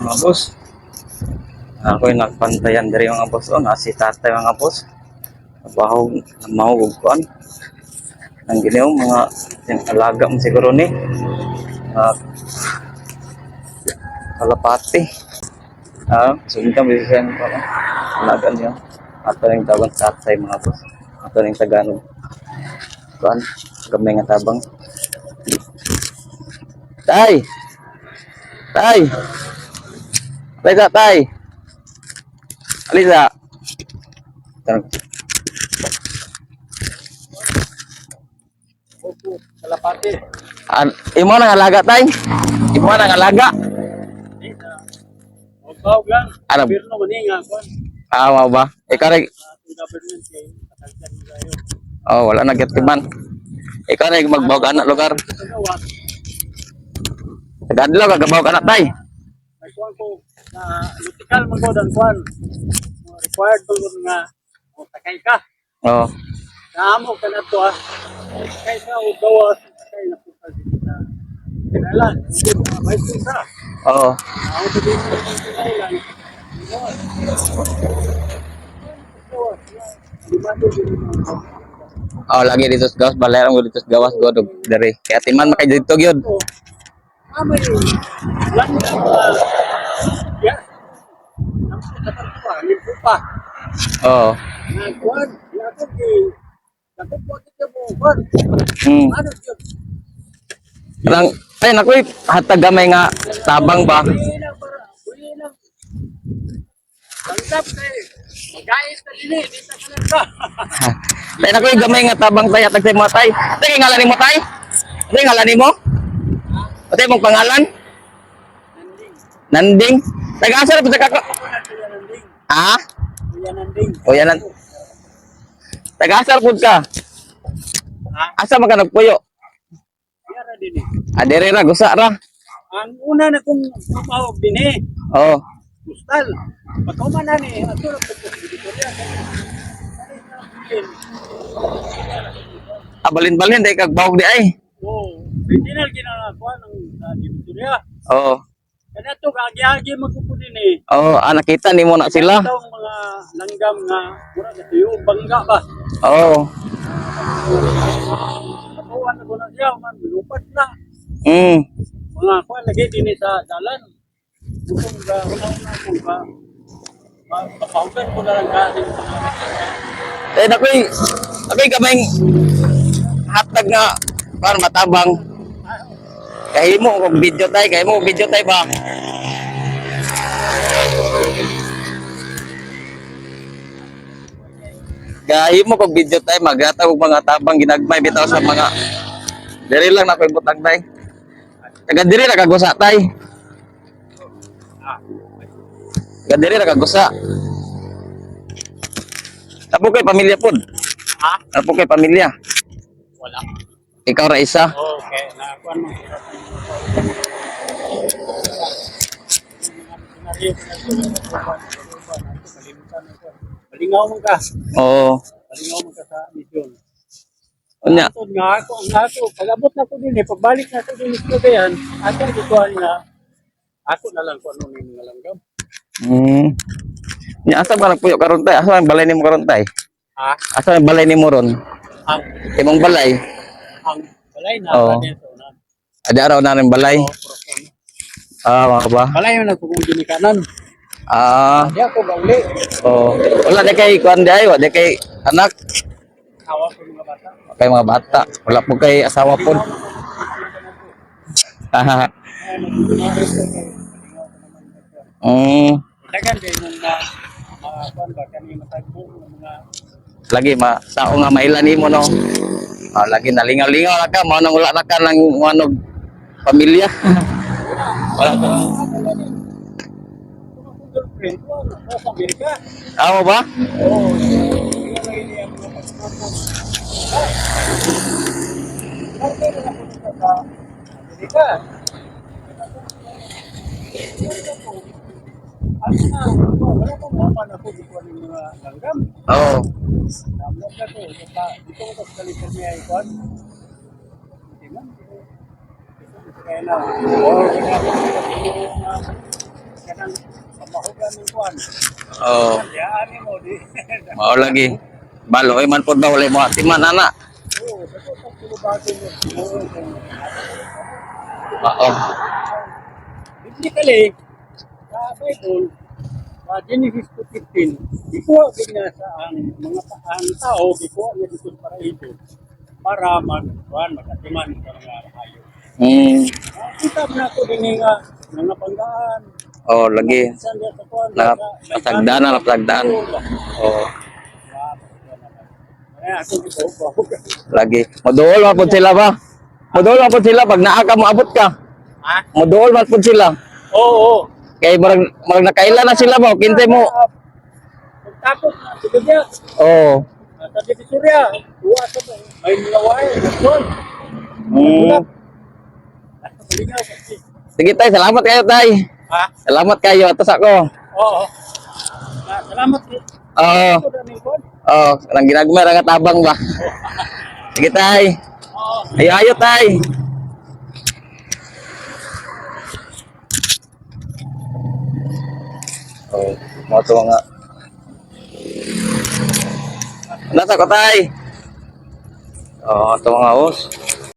mga boss. Ako'y nagpantayan diri mga boss. Si tatay mga boss. Trabaho mahugog kuan. Ang ginaw mga alaga mo siguro ni. Kalapati. Sundang bisan ko. Alaga niya. Ato ning tawag tatay mga boss. Ato ning Tagalog. Kuan, gamay nga tabang. Tay. Tay. Alisa, tay. Alisa. Kalapati. Imo nang alaga tay. Imo nang alaga. Huwag lang. Ano? Gobyerno maninga. Mau ba? Ikaw rin. Government kay katagsan mo kayo. Oh, wala na gatiman. Ikaw rin magbaw ka anak lugar. Kagawa. Tagadlaw ka gabaw ka anak tay. May kuwan ko na lutikal man ko dan kuwan. Required ko nga takay ka. Oh. Naamo ka na to Takay ka o gawas. Takay na po ka dito na. Kailan? May pisa. Oh. Ako sa dito sa kailan. Oh, lagi dito sa gawas, balayan mo dito sa gawas go dari. Kaya timan makay dito gyud. Amay. Lang ya. Limpo pa. Oh. Nagkuhan. Yato ki. Yato po kita mo. Kuhan. Ano yun? Lang ay nakoy hatag gamay nga tabang ba. Uwi lang. Langgap kay. Magayos na dili. Dito ka lang ka. Tay nakoy gamay nga tabang tay hatag say mo tay. Tay ngalan nimo tay? Tay ngalan nimo? Tay mong pangalan? Nanding. Taga-asa ra sa kako. Ha? Kuya Nanding. O yan ang taga-asa pud ka. Asa man ka nagpuyo? Yara din eh. Adere ra gusa ra. Ang una na kong tumawag din eh. Oh. Postal. Patuman na ni. Ato lang po po. Balin-balin day kag bawog di ay. Oo. Original ginagawa ng Divisoria. Oo. Kaya ito, kagi-agi magkupo din eh. Oo, nakita nimo na sila. Ito ang mga langgam nga, mura na tuyo, bangga ba? Oo. Katuan na ko na siya, man, binupat na. Mga kuha, lagi din sa dalan. Bukong ga, una-una ko ba, papahugan ko na lang galing. Ako'y kaming hatag nga para matabang. Kahimo kog video tay, ba? Kahimo kog video tay, maghatag og mga tabang ginagmay bitaw sa mga diri lang na koy butang tay. Taga diri ra kagusa tay. Taga diri ra kagusa. Tapo kay pamilya pod. Ha? Tapo kay pamilya. Wala. Ikaw ra isa. Okay, nakuha mo. Balingaw mo ka. Oo. Balingaw mo ka sa mission. Unya. Nga ako, pag-abot na ko din eh, pagbalik na ko din ito yan, ato gituan nga, ako na lang kung ano yung mga langgam. Nya asa ba nagpuyo karon tay? Asa ang balay nimo karon tay? Ha? Asa ang balay nimo ron? Ang, Imong balay. ang balay na, Oo. Ada araw na rin balay. Mga ba? Balay yung nagpupong ginikanan. Di ako gauli. Wala na kay kuan day, wala kay anak, Hawa ko mga bata. kay mga bata. Wala po kay asawa po. Dagan din nung mga kuan ba, kami matagpo ng mga Lagi sao nga mailan nimo no. Lagi nalingaw-lingaw na ka, mao nang wala na ka ng manog pamilya. Wala ka. girlfriend ko, nasa Amerika. Amo ba? Oo. Ilagay niya mga passport. Bakit na ako sa Amerika? Wala ko maman ako dito ng mga langgam. Oo. Namlok na ko. Dito ko sa California ikon. Hindi man. Kaya na. kanang pamahugan ng kuan. Oh, Yaan mo di. mao lagi. Baloy man pud ba wala mo atiman ana. Oo, dako sa tulubago mo. Oo, Oo. biblically, sa Bible, sa Genesis 2:15, gikuha din niya sa ang mga ang tao, gikuha niya dito para ito, para magatiman sa mga hayop. Kita mo na ito din nga, mga panggaan, Oh, lagi. minsan diya sa kuwan, Na pasagdan na pasagdan. Oh, Kaya ako gikuha. lagi. Moduol man pud sila ba? Moduol man pud sila pag naa ka moabot ka. Ha? Moduol man pud sila. Oo. Kay marag nakailan na sila ba? Kintay mo. Pagtapos na, sige niya. Oh. Sa Divisoria, buwa sa may nilaway, nagkol. Mm. Malingaw kasi. Sige tay, salamat kayo tay. Ha? Salamat kayo atas ako. Oo. Salamat. Oo. Ito na ni Juan. Oh, nang ginagmay ra nga tabang ba. Sige tay. Oo. Ayo tay. Oh, mo to nga. Nasa ko tay. Oh, ito mga os.